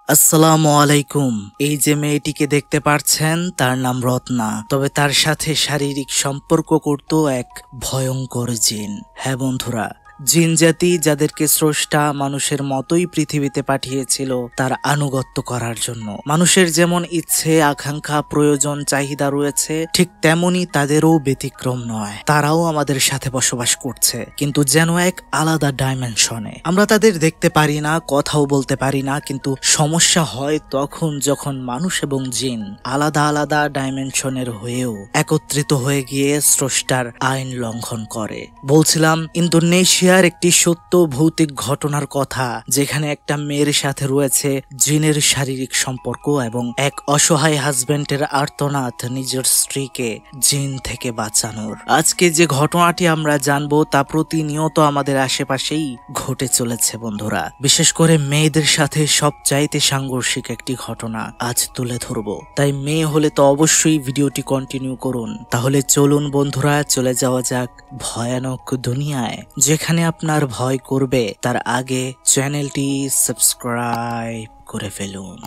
আসসালামু আলাইকুম। এই যে মেয়েটিকে দেখতে পাচ্ছেন তার নাম রত্না, তবে তার সাথে শারীরিক সম্পর্ক করত এক ভয়ঙ্কর জিন। হ্যাঁ বন্ধুরা, জিন জাতি যাদেরকে স্রষ্টা মানুষের মতোই পৃথিবীতে পাঠিয়েছিল তার আনুগত্য করার জন্য। মানুষের যেমন ইচ্ছে, আকাঙ্ক্ষা, প্রয়োজন, চাহিদা রয়েছে, ঠিক তেমনি তাদেরও ব্যতিক্রম নয়। তারাও আমাদের সাথে বসবাস করছে, কিন্তু যেন এক আলাদা ডাইমেনশনে। আমরা তাদের দেখতে পারি না, কথাও বলতে পারি না, কিন্তু সমস্যা হয় তখন যখন মানুষ এবং জিন আলাদা আলাদা ডাইমেনশনের হয়েও একত্রিত হয়ে গিয়ে স্রষ্টার আইন লঙ্ঘন করে। বলছিলাম ইন্দোনেশিয়ার একটি সত্য ভৌতিক ঘটনার কথা, যেখানে একটা মেয়ের সাথে রয়েছে জিনের শারীরিক সম্পর্ক এবং এক অসহায় হাজবেন্ডের আর্তনাদ নিজের স্ত্রীকে জিন থেকে বাঁচানোর। আজকে যে ঘটনাটি আমরা জানবো তা প্রতিনিয়ত আমাদের আশেপাশেই ঘটে চলেছে বন্ধুরা। বিশেষ করে মেয়েদের সাথে সবচাইতে সাংঘর্ষিক একটি ঘটনা আজ তুলে ধরবো। তাই মেয়ে হলে তো অবশ্যই ভিডিওটি কন্টিনিউ করুন। তাহলে চলুন বন্ধুরা, চলে যাওয়া যাক ভয়ানক দুনিয়ায়, যেখানে আপনার ভয় করবে। তার আগে চ্যানেলটি সাবস্ক্রাইব করে ফেলুন।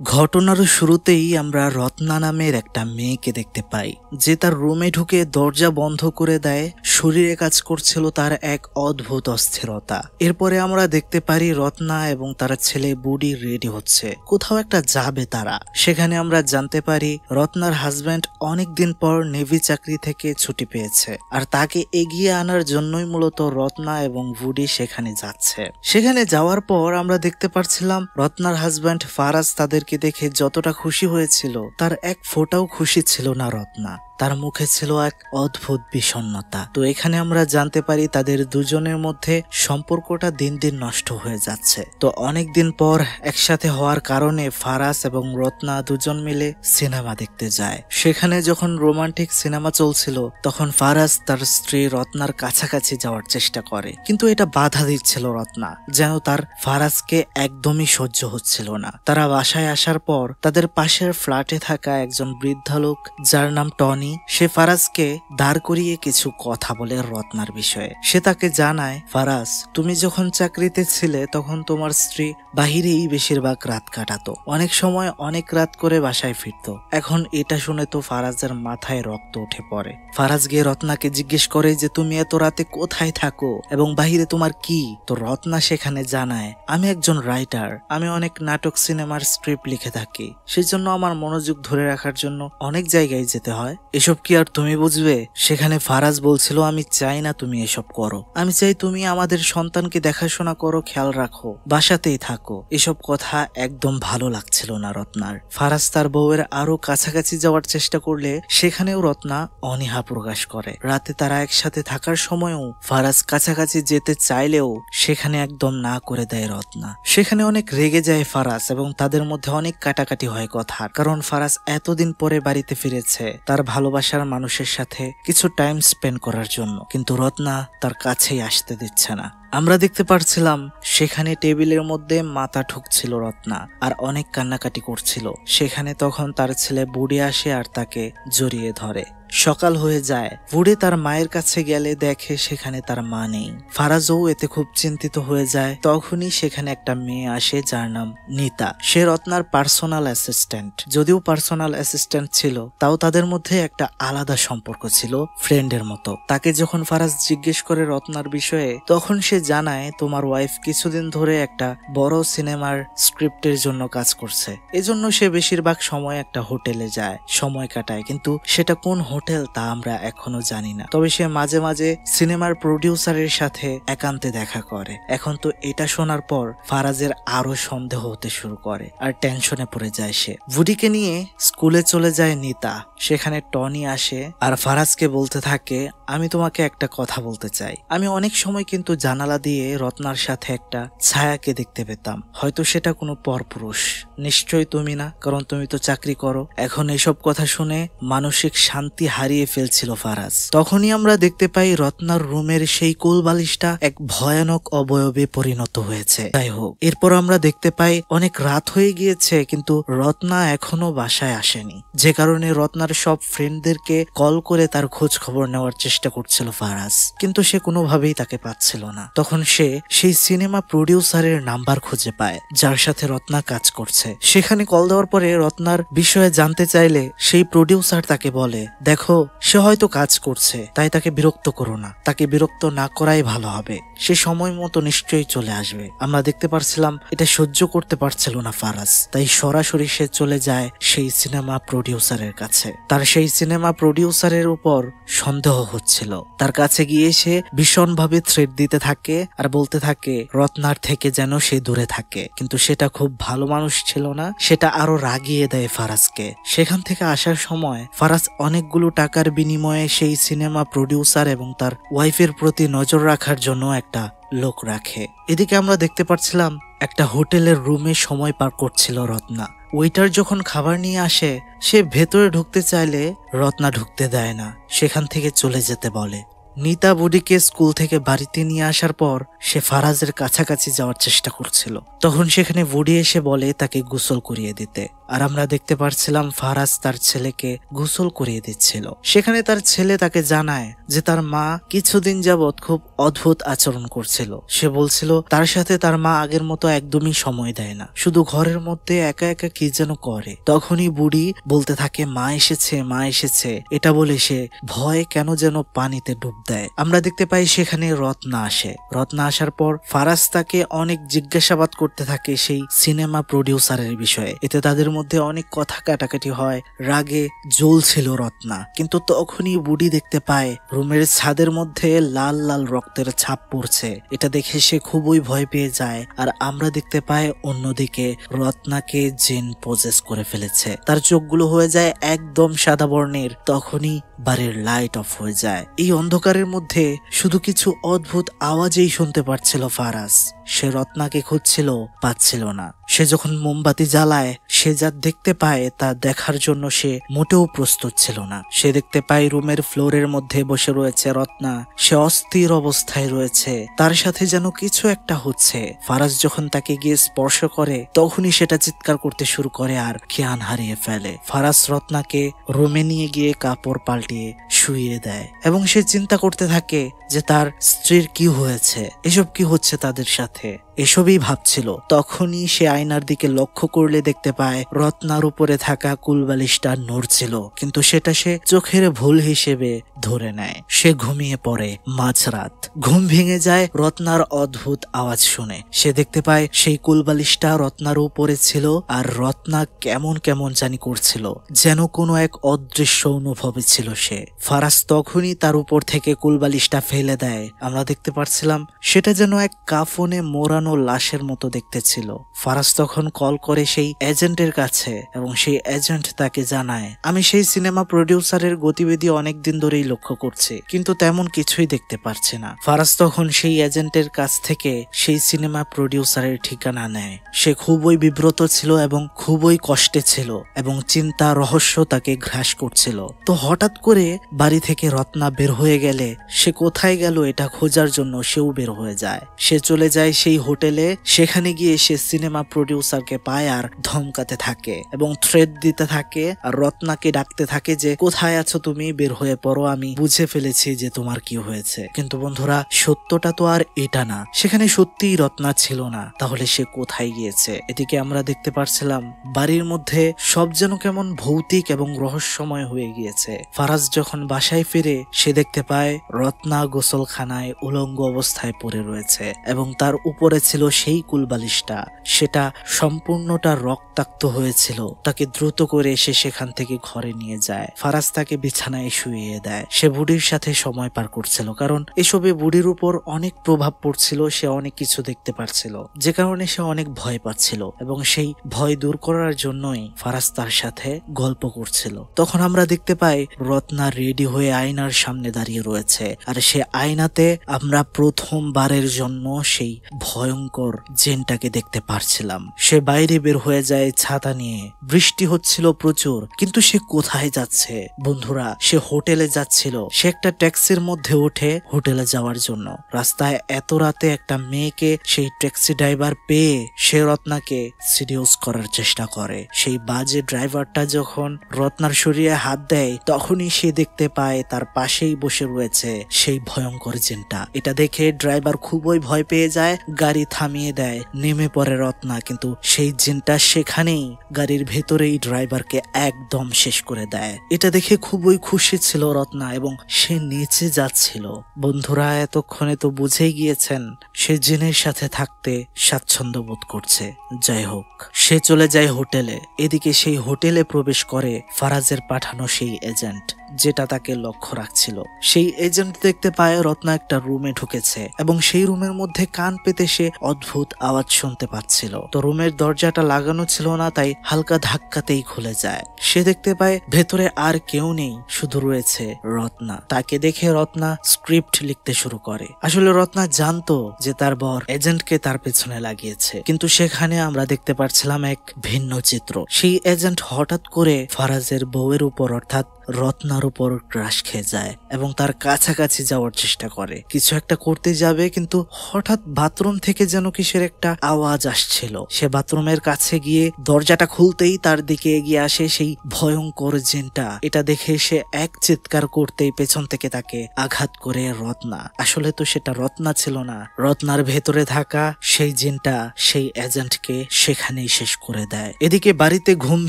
ঘটনার শুরুতেই আমরা রত্না নামের একটা মেয়েকে দেখতে পাই, যে তার রুমে ঢুকে দরজা বন্ধ করে দেয়। শরীরে কাজ করছিল তার এক অদ্ভুত অস্থিরতা। এরপরে আমরা দেখতে পারি রত্না এবং তার ছেলে বুডি রেডি হচ্ছে, কোথাও একটা যাবে তারা। সেখানে আমরা জানতে পারি রত্নার হাজবেন্ড অনেকদিন পর নেভি চাকরি থেকে ছুটি পেয়েছে, আর তাকে এগিয়ে আনার জন্যই মূলত রত্না এবং বুডি সেখানে যাচ্ছে। সেখানে যাওয়ার পর আমরা দেখতে পাচ্ছিলাম রত্নার হাজবেন্ড ফারাজ তাদের দেখে যতটা খুশি হয়েছিল, তার এক ফোঁটাও খুশি ছিল না রত্না। তার মুখে ছিল এক অদ্ভুত বিষণ্ণতা। তো এখানে আমরা জানতে পারি তাদের দুজনের মধ্যে সম্পর্কটা দিন দিন নষ্ট হয়ে যাচ্ছে। তো অনেকদিন পর একসাথে হওয়ার কারণে ফারাজ এবং রত্না দুজন মিলে সিনেমা দেখতে যায়। সেখানে যখন রোমান্টিক সিনেমা চলছিল, তখন ফারাজ তার স্ত্রী রত্নার কাছাকাছি যাওয়ার চেষ্টা করে, কিন্তু এটা বাধা দিচ্ছিল রত্না, যেন তার ফারাজকে একদমই সহ্য হচ্ছিল না। তারা বাসায় আসার পর তাদের পাশের ফ্ল্যাটে থাকা একজন বৃদ্ধা লোক, যার নাম টনি, সে ফারাজকে দাঁড় করিয়ে কিছু কথা বলে রত্নার বিষয়ে। সে তাকে জানায়, ফারাজ, তুমি যখন চাকরিতে ছিলে তখন তোমার স্ত্রী বাহিরেই বেশিরভাগ রাত কাটাতো, অনেক সময় অনেক রাত করে বাসায় ফিরতো। এখন এটা শুনে তো ফারাজের মাথায় রক্ত উঠে পড়ে। ফারাজ গিয়ে রত্নাকে জিজ্ঞেস করে যে তুমি এত রাতে কোথায় থাকো এবং বাহিরে তোমার কি? তো রত্না সেখানে জানায়, আমি একজন রাইটার, আমি অনেক নাটক সিনেমার স্ক্রিপ্ট লিখে থাকি, সেজন্য আমার মনোযোগ ধরে রাখার জন্য অনেক জায়গায় যেতে হয়। এসব কি আর তুমি বুঝবে? সেখানে ফারাজ বলছিল, আমি চাই না তুমি এসব করো, আমি চাই তুমি আমাদের সন্তানকে দেখাশোনা করো, খেয়াল রাখো, বাসাতেই থাকো। এসব কথা একদম ভালো লাগছিল না রত্নার। ফারাজ তার বউয়ের আরো কাছাকাছি যাওয়ার চেষ্টা করলে সেখানেও রত্না অনীহা প্রকাশ করে। রাতে তারা একসাথে থাকার সময়ও ফারাজ কাছাকাছি যেতে চাইলেও সেখানে একদম না করে দেয় রত্না। সেখানে অনেক রেগে যায় ফারাজ এবং তাদের মধ্যে অনেক কাটাকাটি হয় কথা, কারণ ফারাজ এতদিন পরে বাড়িতে ফিরেছে তার ভালোবাসার মানুষের সাথে কিছু টাইম স্পেন্ড করার জন্য, কিন্তু রত্না তার কাছেই আসতে দিচ্ছে না। আমরা দেখতে পারছিলাম সেখানে টেবিলের মধ্যে মাথা ঠুকছিল রত্না আর অনেক কান্নাকাটি করছিল। সেখানে তখন তার ছেলে বুড়ি আসে আর তাকে জড়িয়ে ধরে। সকাল হয়ে যায়, বুড়ি তার মায়ের কাছে গেলে দেখে সেখানে তার মা নেই। ফারাজও এতে খুব চিন্তিত হয়ে যায়। তখনই সেখানে একটা মেয়ে আসে যার নাম নিতা। সে রত্নার পার্সোনাল অ্যাসিস্ট্যান্ট। যদিও পার্সোনাল অ্যাসিস্ট্যান্ট ছিল, তাও তাদের মধ্যে একটা আলাদা সম্পর্ক ছিল, ফ্রেন্ডের মতো। তাকে যখন ফারাজ জিজ্ঞেস করে রত্নার বিষয়ে, তখন সে জানায়, তোমার ওয়াইফ কিছুদিন ধরে একটা বড় সিনেমার স্ক্রিপ্টের জন্য কাজ করছে, এজন্য সে বেশিরভাগ সময় একটা হোটেলে যায়, সময় কাটায়, কিন্তু সেটা কোন হোটেল তা আমরা এখনো জানি না। তবে সে মাঝে মাঝে সিনেমার প্রডিউসারের সাথে একান্তে দেখা করে। এখন তো এটা শোনার পর ফারাজের আরো সন্দেহ হতে শুরু করে আর টেনশনে পড়ে যায় সে। বুডিকে নিয়ে স্কুলে চলে যায় নিতা। সেখানে টনি আসে আর ফারাজকে বলতে থাকে, আমি তোমাকে একটা কথা বলতে চাই। আমি অনেক সময় কিন্তু জানালা দিয়ে রত্নার সাথে একটা ছায়াকে দেখতে পেতাম, হয়তো সেটা কোনো পরপুরুষ। নিশ্চয়ই তুমি না, কারণ তুমি তো চাকরি করো। এখন এসব কথা শুনে মানসিক শান্তি হারিয়ে ফেলছিল ফারাজ। তখনই আমরা দেখতে পাই রত্নার রুমের সেই কোলবালিশটা এক ভয়ানক অবয়বে পরিণত হয়েছে। যাই হোক, এরপর আমরা দেখতে পাই অনেক রাত হয়ে গিয়েছে, কিন্তু রত্না এখনো বাসায় আসেনি, যে কারণে রত্নার সব ফ্রেন্ডদেরকে কল করে তার খোঁজ খবর নেওয়ার চেষ্টা করছিল ফারাজ, কিন্তু সে কোনোভাবেই তাকে পাচ্ছিল না। তখন সে সেই সিনেমা প্রডিউসারের নাম্বার খুঁজে পায় যার সাথে রত্না কাজ করছে। সেখানে কল দেওয়ার পরে রত্নার বিষয়ে জানতে চাইলে সেই প্রডিউসার তাকে বলে, দেখো সে হয়তো কাজ করছে, তাই তাকে বিরক্ত করো না, তাকে বিরক্ত না করাই ভালো হবে, সে সময় মতো নিশ্চয়ই চলে আসবে। আমরা দেখতে পারছিলাম এটা সহ্য করতে পারছিল না ফারাজ, তাই সরাসরি সে চলে যায় সেই সিনেমা প্রডিউসারের কাছে। তার সেই সিনেমা প্রডিউসারের উপর সন্দেহ হচ্ছিল। তার কাছে গিয়ে সে ভীষণভাবে থ্রেট দিতে থাকে আর বলতে থাকে রত্নার থেকে যেন সে দূরে থাকে। কিন্তু সেটা খুব ভালো মানুষ ছিল না, সেটা আরো রাগিয়ে দেয় ফারাজকে। সেখান থেকে আসার সময় ফারাজ অনেকগুলো টাকার বিনিময়ে সেই সিনেমা প্রডিউসার এবং তার ওয়াইফের প্রতি নজর রাখার জন্য একটা লোক রাখে। এদিকে আমরা দেখতে পাচ্ছিলাম একটা হোটেলের রুমে সময় পার করছিল রত্না। ওয়েটার যখন খাবার নিয়ে আসে, সে ভেতরে ঢুকতে চাইলে রত্না ঢুকতে দেয় না, সেখান থেকে চলে যেতে বলে। নিতা বুড়িকে স্কুল থেকে বাড়িতে নিয়ে আসার পর সে ফারাজের কাছাকাছি যাওয়ার চেষ্টা করছিল। তখন সেখানে বুড়ি এসে বলে তাকে গোসল করিয়ে দিতে। আর আমরা দেখতে পারছিলাম ফারাজ তার ছেলেকে গোসল করিয়ে দিচ্ছিল। সেখানে তার ছেলে তাকে জানায় যে তার মা কিছুদিন যাবৎ খুব অদ্ভুত আচরণ করছিল। সে বলছিল তার সাথে তার মা আগের মতো একদমই সময় দেয় না, শুধু ঘরের মধ্যে একা একা কি যেন করে। তখনই বুড়ি বলতে থাকে মা এসেছে, মা এসেছে, এটা বলে সে ভয় কেন যেন পানিতে ডুব দেয়। আমরা দেখতে পাই সেখানে রত্না আসে। রত্না আসার পর ফারাজ তাকে অনেক জিজ্ঞাসাবাদ করতে থাকে সেই সিনেমা প্রডিউসারের বিষয়ে। এতে তাদের মধ্যে অনেক কথা কাটাকাটি হয়। রাগে জ্বলছিল রত্না। কিন্তু তখনই বুড়ি দেখতে পায় রুমের ছাদের মধ্যে লাল লাল রক্তের ছাপ পড়ছে। এটা দেখে সে খুবই ভয় পেয়ে যায়। আর আমরা দেখতে পাই অন্যদিকে রত্নাকে জিন পজেস করে ফেলেছে। তার চোখগুলো হয়ে যায় একদম সাদা বর্ণের। তখনই বাড়ির লাইট অফ হয়ে যায়। এই অন্ধকারের মধ্যে শুধু কিছু অদ্ভুত আওয়াজেই শুনতে পারছিল ফারাজ। সে রত্নাকে খুঁজছিল, পাচ্ছিল না। সে যখন মোমবাতি জ্বালায়, সে যা দেখতে পায় তা দেখার জন্য সে মোটেও প্রস্তুত ছিল না। সে দেখতে পায় রুমের ফ্লোরের মধ্যে বসে রয়েছে রত্না। সে অস্থির অবস্থায় রয়েছে, তার সাথে যেন কিছু একটা হচ্ছে। ফারাজ যখন তাকে গিয়ে স্পর্শ করে, তখনই সেটা চিৎকার করতে শুরু করে আর জ্ঞান হারিয়ে ফেলে। ফারাজ রত্নাকে রুমে নিয়ে গিয়ে কাপড় পাল্টিয়ে শুইয়ে দেয় এবং সে চিন্তা করতে থাকে যে তার স্ত্রীর কি হয়েছে, এসব কি হচ্ছে তাদের সাথে, এসবই ভাবছিল। তখনই সে আয়নার দিকে লক্ষ্য করলে দেখতে পায় রত্নার উপরে থাকা কুলবালিশটা নড়ছিল, কিন্তু সেটা সে চোখের ভুল হিসেবে ধরে নেয়। সে ঘুমিয়ে পড়ে। মাঝরাত ঘুম ভেঙে যায় রত্নার অদ্ভুত আওয়াজ শুনে। সে দেখতে পায় সেই কুলবালিশটা রত্নার উপরে ছিল আর রত্না কেমন কেমন জানি করছিল, যেন কোনো এক অদৃশ্য অনুভবে ছিল সে। ফারাজ তখনই তার উপর থেকে কুলবালিশটা ফেলে দেয়। আমরা দেখতে পাচ্ছিলাম সেটা যেন এক কাফনে মোড়ানো লাশের মতো দেখতে ছিল। ফারাজ তখন কল করে সেই এজেন্টের কাছে এবং সেই এজেন্ট তাকে জানায় আমি সেই সিনেমা প্রডিউসারের গতিবিধি অনেকদিন ধরেই লক্ষ্য করছি, কিন্তু তেমন কিছুই দেখতে পারছি না। ফারাজ তখন সেই এজেন্টের কাছ থেকে সেই সিনেমা প্রডিউসারের ঠিকানা নেয়। সে খুবই বিব্রত ছিল এবং খুবই কষ্টে ছিল এবং চিন্তা রহস্য তাকে গ্রাস করছিল। তো হঠাৎ করে বাড়ি থেকে রত্না বের হয়ে গেলে সে কোথায় গেল এটা খোঁজার জন্য সেও বের হয়ে যায়। সে চলে যায় সেই হোটেলে। সেখানে গিয়ে সে সিনেমা প্রডিউসারকে পায় আর ধমকাতে থাকে এবং থ্রেট দিতে থাকে আর রত্নাকে ডাকতে থাকে যে কোথায় আছো তুমি, বের হয়ে পড়ো, আমি বুঝে ফেলেছি যে তোমার কি হয়েছে। কিন্তু বন্ধুরা, সত্যটা তো আর এটা না। সেখানে সত্যিই রত্না ছিল না। তাহলে সে কোথায় গিয়েছে? এদিকে আমরা দেখতে পারছিলাম বাড়ির মধ্যে সব যেন কেমন ভৌতিক এবং রহস্যময় হয়ে গিয়েছে। ফারাজ যখন বাসায় ফিরে সে দেখতে পায় রত্না গোসলখানায় উলঙ্গ অবস্থায় পড়ে রয়েছে এবং তার উপরে ছিল সেই কুলবালিশটা। সেটা সম্পূর্ণটা রক্তাক্ত হয়েছিল। তাকে দ্রুত করে সে সেখান থেকে ঘরে নিয়ে যায়। ফারাজ তাকে বিছানায় শুইয়ে দেয়। সে বুড়ির সাথে সময় পার করছিল, কারণ এসবে বুড়ির উপর অনেক প্রভাব পড়ছিল। সে অনেক কিছু দেখতে পারছিল, যে কারণে সে অনেক ভয় পাচ্ছিল এবং সেই ভয় দূর করার জন্যই ফারাজ তার সাথে গল্প করছিল। তখন আমরা দেখতে পাই রত্না রেডি হয়ে আয়নার সামনে দাঁড়িয়ে রয়েছে আর সে আয়নাতে আমরা প্রথমবারের জন্য সেই ভয় ভয়ঙ্কর জিনটাকে দেখতে পারছিলাম। সে বাইরে বের হয়ে যায় ছাতা নিয়ে। বৃষ্টি হচ্ছিল প্রচুর, কিন্তু সে কোথায় যাচ্ছে বন্ধুরা? সে হোটেলে যাচ্ছিল। সে একটা ট্যাক্সির মধ্যে উঠে হোটেলে যাওয়ার জন্য। রাস্তায় এত রাতে একটা মেয়েকে সেই ট্যাক্সি ড্রাইভার পেয়ে সে রত্নাকে সিডিউস করার চেষ্টা করে। সেই বাজে ড্রাইভারটা যখন রত্নার শরীরে হাত দেয় তখনই সে দেখতে পায় তার পাশেই বসে রয়েছে সেই ভয়ঙ্কর জিনটা। এটা দেখে ড্রাইভার খুবই ভয় পেয়ে যায়, গাড়ি থামিয়ে দেয়, নেমে পড়ে রত্না। কিন্তু সেই জিনটা সেখানেই গাড়ির ভেতরেই ড্রাইভারকে একদম শেষ করে দেয়। এটা দেখে খুবই খুশি ছিল রত্না এবং সে নিচে যাচ্ছিল। বন্ধুরা এতক্ষণে তো বুঝেই গিয়েছেন সে জিনের সাথে থাকতে স্বাচ্ছন্দ্য বোধ করছে। যাই হোক, সে চলে যায় হোটেলে। এদিকে সেই হোটেলে প্রবেশ করে ফারাজের পাঠানো সেই এজেন্ট, যেটা তাকে লক্ষ্য রাখছিল। সেই এজেন্ট দেখতে পায় রত্না একটা রুমে ঢুকেছে এবং সেই রুমের মধ্যে কান পেতে সে অদ্ভুত আওয়াজ শুনতে পাচ্ছিল। তো রুমের দরজাটা লাগানো ছিল না, তাই হালকা ধাক্কাতেই খুলে যায়। সে দেখতে পায় ভেতরে আর কেউ নেই, শুধু রয়েছে রত্না। তাকে দেখে রত্না স্ক্রিপ্ট লিখতে শুরু করে। আসলে রত্না জানতো যে তার বর এজেন্টকে তার পেছনে লাগিয়েছে, কিন্তু সেখানে আমরা দেখতে পাচ্ছিলাম এক ভিন্ন চিত্র। সেই এজেন্ট হঠাৎ করে ফারাজের বউয়ের উপর অর্থাৎ রত্নার উপর ক্রাশ খেয়ে যায় এবং তার কাছাকাছি যাওয়ার চেষ্টা করে। কিছু একটা করতে যাবে, কিন্তু হঠাৎ বাথরুম থেকে যেন কিসের একটা আওয়াজ আসছিল। সে বাথরুমের কাছে গিয়ে দরজাটা খুলতেই তার দিকে এগিয়ে আসে সেই ভয়ঙ্কর জিনটা। এটা দেখে সে এক চিৎকার করতেই পেছন থেকে তাকে আঘাত করে রত্না। আসলে তো সেটা রত্না ছিল না, রত্নার ভেতরে থাকা সেই জিনটা সেই এজেন্টকে সেখানেই শেষ করে দেয়। এদিকে বাড়িতে ঘুম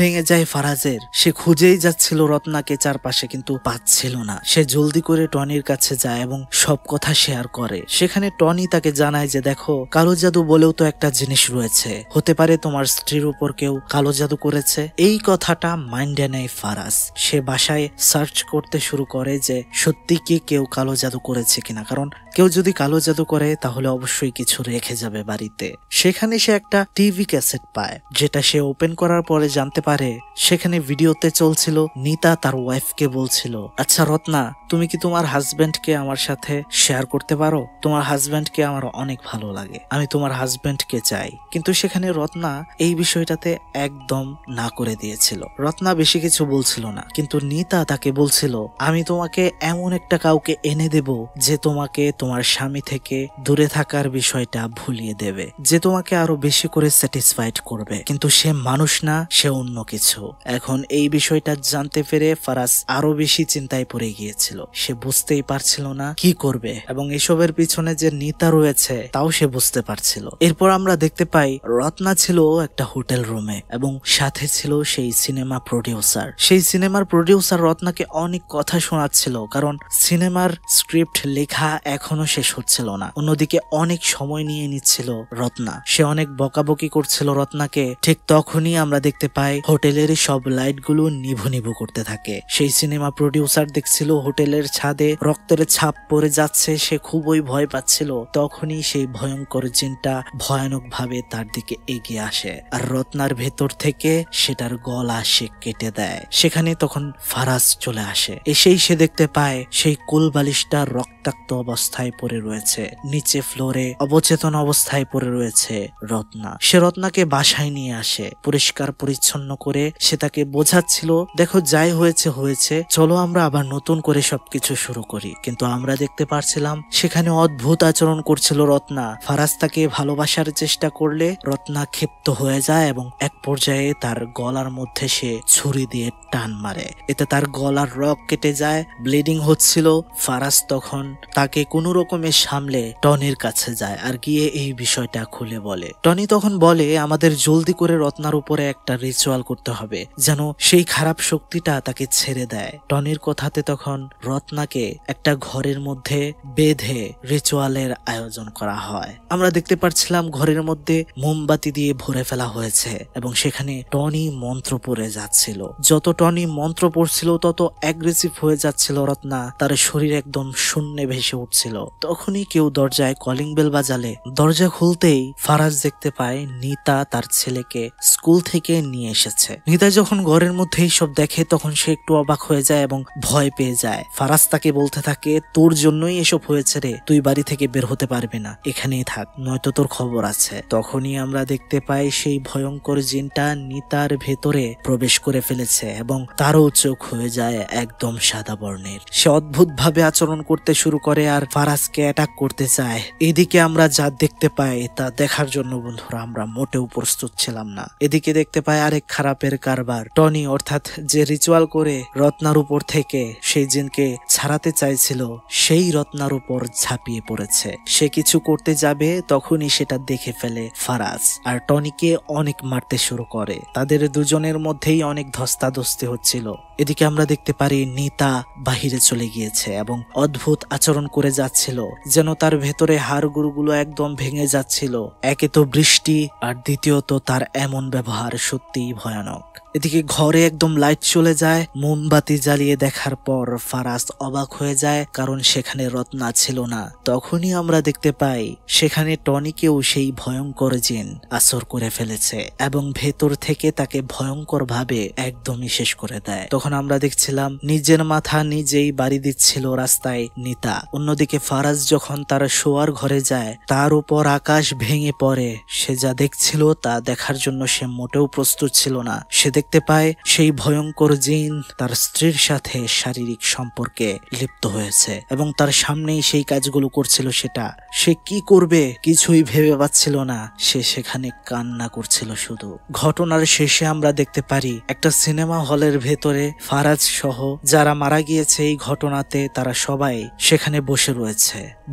ভেঙে যায় ফারাজের। সে খুঁজেই যাচ্ছিল রত্নাকে চারপাশে, কিন্তু পাচ্ছিল না। সে জলদি করে টনির কাছে যায় এবং সব কথা শেয়ার করে। সেখানে টনি তাকে জানায় যে দেখো, কালো জাদু বলেও তো একটা জিনিস রয়েছে, হতে পারে তোমার স্ত্রীর উপর কেউ কালো জাদু করেছে। এই কথাটা মাইন্ডে নেয় ফারাজ। সে বাসায় সার্চ করতে শুরু করে যে সত্যি কি কেউ কালো জাদু করেছে কিনা, কারণ কেউ যদি কালো জাদু করে তাহলে অবশ্যই কিছু রেখে যাবে বাড়িতে। সেখানে সে একটা টিভি ক্যাসেট পায়, যেটা সে ওপেন করার পরে জানতে পারে সেখানে ভিডিওতে চলছিল নিতা তার ওয়াইফকে বলছিল, আচ্ছা রত্না, তুমি কি তোমার হাজবেন্ডকে আমার সাথে শেয়ার করতে পারো? তোমার হাজবেন্ডকে আমার অনেক ভালো লাগে, আমি তোমার হাজবেন্ডকে চাই। কিন্তু সেখানে রত্না এই বিষয়টাতে একদম না করে দিয়েছিল। রত্না বেশি কিছু বলছিল না, কিন্তু নিতা তাকে বলছিল, আমি তোমাকে এমন একটা কাউকে এনে দেব যে তোমাকে তোমার স্বামী থেকে দূরে থাকার বিষয়টা ভুলিয়ে দেবে, যে তোমাকে আরো বেশি করে স্যাটিসফাইড করবে। কিন্তু সে মানুষ না, সে অন্য কিছু। এখন এই বিষয়টা জানতে পেরে ফারাজ আরো বেশি চিন্তায় পড়ে গিয়েছিল। সে বুঝতেই পারছিল না কি করবে এবং এসবের পিছনে যে নিতা রয়েছে তাও সে বুঝতে পারছিল। এরপর আমরা দেখতে পাই রত্না ছিল একটা হোটেল রুমে এবং সাথে ছিল সেই সিনেমা প্রডিউসার। সেই সিনেমার প্রডিউসার রত্নাকে অনেক কথা শোনাচ্ছিল, কারণ সিনেমার স্ক্রিপ্ট লেখা এখনো শেষ হচ্ছিল না। অন্যদিকে অনেক সময় নিয়ে নিচ্ছিল রত্না। সে অনেক বকাবকি করছিল রত্নাকে। ঠিক তখনই আমরা দেখতে পাই হোটেলের সব লাইট গুলো নিভু নিভু করতে থাকে। সেই সিনেমা প্রডিউসার দেখছিল হোটেলের ছাদে রক্তের ছাপ পড়ে যাচ্ছে। সে খুবই ভয় পাচ্ছিল। তখনই সেই ভয়ঙ্কর জিনটা ভয়ানক ভাবে তার দিকে এগিয়ে আসে আর রত্নার ভেতর থেকে সেটার গলা সে কেটে দেয়। সেখানে তখন ফারাজ চলে আসে। এসেই সে দেখতে পায় সেই কুলবালিশটা রক্তাক্ত অবস্থায় পড়ে রয়েছে। নিচে ফ্লোরে অবচেতন অবস্থায় পড়ে রয়েছে রত্না। সে রত্নাকে বাসায় নিয়ে আসে, পরিষ্কার পরিচ্ছন্ন করে সে তাকে বোঝাচ্ছিল, দেখো যাই হয়েছে হয়েছে, চলো আমরা আবার নতুন করে সবকিছু শুরু করি। কিন্তু আমরা দেখতে পারছিলাম সেখানে অদ্ভুত আচরণ করছিল রত্না। ফারাজ তাকে ভালোবাসার চেষ্টা করলে রত্না ক্ষিপ্ত হয়ে যায় এবং এক পর্যায়ে তার গলার মধ্যে সে ছুরি দিয়ে টান মারে। এতে তার গলার রগ কেটে যায়, ব্লিডিং হচ্ছিল। ফারাজ তখন তাকে কোনো রকমে সামলে টনির কাছে যায় আর গিয়ে এই বিষয়টা খুলে বলে। টনি তখন বলে, আমাদের জলদি করে রত্নার উপরে একটা রিচুয়াল করতে হবে যেন সেই খারাপ শক্তিটা তাকে ছেড়ে দেয়। টনির কথাতে তখন রত্নাকে একটা ঘরের মধ্যে বেঁধে রিচুয়ালের আয়োজন করা হয়। আমরা দেখতে পাচ্ছিলাম ঘরের মধ্যে মোমবাতি দিয়ে ভরে ফেলা হয়েছে এবং সেখানে টনি মন্ত্র পড়ে যাচ্ছিল। যত টনি মন্ত্র পড়ছিল তত অ্যাগ্রেসিভ হয়ে যাচ্ছিল রত্না। তার শরীর একদম শূন্যে ভেসে উঠছিল। তখনই কেউ দরজায় কলিং বেল বাজালে দরজা খুলতেই ফারাজ দেখতে পায় নিতা তার ছেলেকে স্কুল থেকে নিয়ে এসেছে। নিতা যখন ঘরের মধ্যে এইসব দেখে তখন সে একটু অবাক হয়ে যায় এবং ভয় পেয়ে যায়। ফারাজ তাকে বলতে থাকে, তোর জন্যই এসব হয়েছে রে, তুই বাড়ি থেকে বের হতে পারবি না, এখানেই থাক, নয়তো তোর খবর আছে। তখনই আমরা দেখতে পাই সেই ভয়ঙ্কর জিনটা নিতার ভেতরে প্রবেশ করে ফেলেছে এবং তারও চোখ হয়ে যায় একদম সাদা বর্ণের। সে অদ্ভুত ভাবে আচরণ করতে শুরু করে আর ফারাজকে অ্যাটাক করতে চায়। এদিকে আমরা যা দেখতে পাই তা দেখার জন্য বন্ধুরা আমরা মোটেও প্রস্তুত ছিলাম না। এদিকে দেখতে পাই আরেক খারাপের কারবার। টনি অর্থাৎ যে রিচুয়াল করে রত্নার উপর থেকে সেই জিনকে ছাড়াতে চাইছিল সেই রত্নার উপর ঝাঁপিয়ে পড়েছে। সে কিছু করতে যাবে তখনই সেটা দেখে ফেলে ফারাজ আর টনিকে অনেক মারতে শুরু করে। তাদের দুজনের মধ্যেই অনেক ধস্তাধস্তি হচ্ছিল। এদিকে আমরা দেখতে পারি নিতা বাহিরে চলে গিয়েছে এবং অদ্ভুত আচরণ করে যাচ্ছিল, যেন তার ভেতরে হাড়গুড়গুলো একদম ভেঙে যাচ্ছিল। একে তো বৃষ্টি আর দ্বিতীয়ত তার এমন ব্যবহার সত্যিই ভয়ানক। এদিকে ঘরে একদম লাইট চলে যায়। মোমবাতি জ্বালিয়ে দেখার পর ফারাজ অবাক হয়ে যায়, কারণ সেখানে রত্না ছিল না। তখনই আমরা দেখতে পাই সেখানে টনিকেও সেই ভয়ঙ্কর জিন আসর করে ফেলেছে এবং ভেতর থেকে তাকে ভয়ঙ্কর ভাবে একদমই শেষ করে দেয়। তখন আমরা দেখছিলাম নিজের মাথা নিজেই বাড়ি দিচ্ছিল রাস্তায় নিতা। অন্যদিকে ফারাজ যখন তার শোয়ার ঘরে যায় তার উপর আকাশ ভেঙে পড়ে। সে যা দেখছিল তা দেখার জন্য সে মোটেও প্রস্তুত ছিল না। সে দেখতে পায় সেই ভয়ঙ্কর জিন তার স্ত্রীর সাথে শারীরিক সম্পর্কে লিপ্ত হয়েছে এবং তার সামনেই সেই কাজগুলো করছিল। সেটা সে কি করবে কিছুই ভেবে পাচ্ছিল না। সে সেখানে কান্না করছিল শুধু। ঘটনার শেষে আমরা দেখতে পারি একটা সিনেমা হলের ভেতরে ফারাজ সহ যারা মারা গিয়েছে এই ঘটনাতে তারা সবাই সেখানে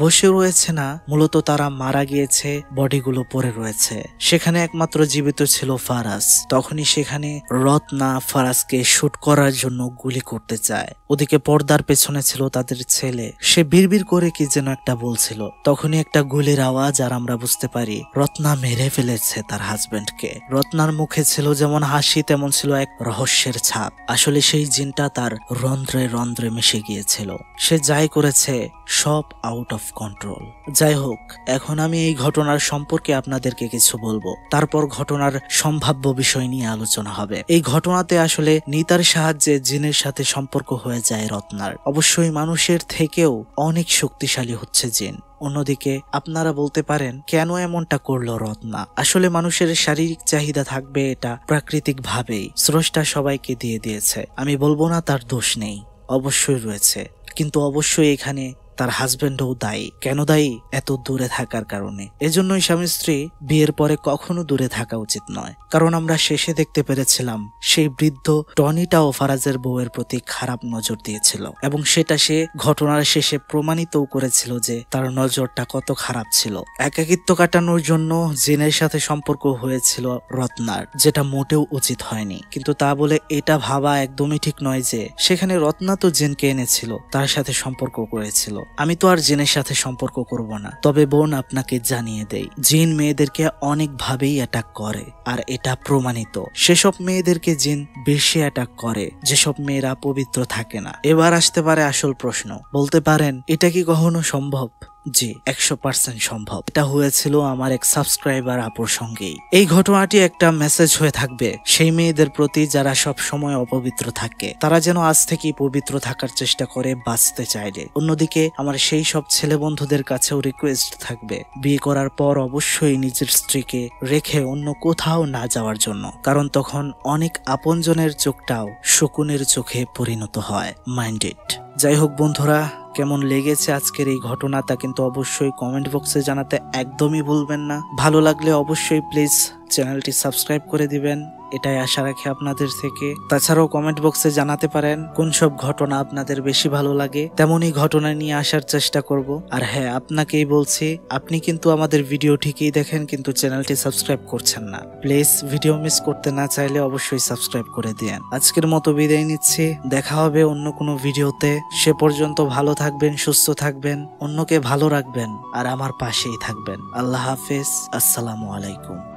বসে রয়েছে না, মূলত তারা মারা গিয়েছে, বডিগুলো পড়ে রয়েছে। সেখানে একমাত্র জীবিত ছিল ফারাজ। তখনই সেখানে রত্না ফারাজকে শুট করার জন্য গুলি করতে চায়। ওদিকে পর্দার পেছনে ছিল তাদের ছেলে। সে বিড়বিড় করে কি যেন একটা বলছিল। তখনই একটা গুলির আওয়াজ আর আমরা বুঝতে পারি রত্না মেরে ফেলেছে তার হাজবেন্ডকে। রত্নার মুখে ছিল যেমন হাসি তেমন ছিল এক রহস্যের ছাপ। আসলে সেই জিনটা তার রন্ধ্রে রন্ধ্রে মিশে গিয়েছিল। সে যাই করেছে সব আউট অফ কন্ট্রোল। যাই হোক, এখন আমি এই ঘটনার সম্পর্কে আপনাদেরকে কিছু বলবো, তারপর ঘটনার সম্ভাব্য বিষয় নিয়ে আলোচনা হবে। এই ঘটনাতে আসলে নিতার সাহায্যে জিনের সাথে সম্পর্ক হয়ে যায় রত্নার। অবশ্যই মানুষের থেকেও অনেক শক্তিশালী হচ্ছে জিন। অন্যদিকে আপনারা বলতে পারেন কেন এমনটা করলো রত্না। আসলে মানুষের শারীরিক চাহিদা থাকবে, এটা প্রাকৃতিক ভাবেই স্রষ্টা সবাইকে দিয়ে দিয়েছে। আমি বলবো না তার দোষ নেই, অবশ্যই রয়েছে, কিন্তু অবশ্যই এখানে তার হাজবেন্ডও দায়ী। কেন দায়ী? এত দূরে থাকার কারণে। এজন্যই স্বামী স্ত্রী বিয়ের পরে কখনো দূরে থাকা উচিত নয়। কারণ আমরা শেষে দেখতে পেরেছিলাম সেই বৃদ্ধ টনিটাও ফারাজের বউয়ের প্রতি খারাপ নজর দিয়েছিল এবং সেটা সে ঘটনার শেষে প্রমাণিতও করেছিল যে তার নজরটা কত খারাপ ছিল। একাকিত্ব কাটানোর জন্য জিনের সাথে সম্পর্ক হয়েছিল রত্নার, যেটা মোটেও উচিত হয়নি। কিন্তু তা বলে এটা ভাবা একদমই ঠিক নয় যে সেখানে রত্না তো জিনকে এনেছিল, তার সাথে সম্পর্ক করেছিল। আমি তো আর জিনের সাথে সম্পর্ক করব না। তবে বোন আপনাকে জানিয়ে দেই, জিন মেয়েদেরকে অনেক ভাবেই অ্যাটাক করে আর এটা প্রমাণিত। সেসব মেয়েদেরকে জিন বেশি অ্যাটাক করে যেসব মেয়েরা পবিত্র থাকে না। এবার আসতে পারে আসল প্রশ্ন, বলতে পারেন এটা কি কখনো সম্ভব? জি, 100% সম্ভব। এটা হয়েছিল আমার এক সাবস্ক্রাইবার আপুর সঙ্গেই। এই ঘটনাটি একটা মেসেজ হয়ে থাকবে সেই মেয়েদের প্রতি যারা সব সময় অপবিত্র থাকে, তারা যেন আজ থেকেই পবিত্র থাকার চেষ্টা করে বাঁচতে চাইলে। অন্যদিকে আমার সেই সব ছেলে বন্ধুদের কাছেও রিকোয়েস্ট থাকবে, বিয়ে করার পর অবশ্যই নিজের স্ত্রীকে রেখে অন্য কোথাও না যাওয়ার জন্য, কারণ তখন অনেক আপনজনের চোখটাও শকুনের চোখে পরিণত হয়। মাইন্ডেড। যাই হোক বন্ধুরা, কেমন লেগেছে আজকের এই ঘটনা তা কিন্তু অবশ্যই কমেন্ট বক্সে জানাতে একদমই ভুলবেন না। ভালো লাগলে অবশ্যই প্লিজ চ্যানেলটি সাবস্ক্রাইব করে দিবেন, এটাই আশা রাখি আপনাদের থেকে। তাছাড়াও কমেন্ট বক্সে জানাতে পারেন কোন সব ঘটনা আপনাদের বেশি ভালো লাগে, তেমনই ঘটনা নিয়ে আসার চেষ্টা করব। আর হ্যাঁ, আপনাকেই বলছি, আপনি কিন্তু আমাদের ভিডিও ঠিকই দেখেন কিন্তু চ্যানেলটি সাবস্ক্রাইব করছেন না। প্লিজ ভিডিও মিস করতে না চাইলে অবশ্যই সাবস্ক্রাইব করে দিন। আজকের মতো বিদায় নিচ্ছি, দেখা হবে অন্য কোনো ভিডিওতে। সে পর্যন্ত ভালো থাকবেন, সুস্থ থাকবেন, অন্যকে ভালো রাখবেন আর আমার পাশেই থাকবেন। আল্লাহ হাফেজ, আসসালামু আলাইকুম।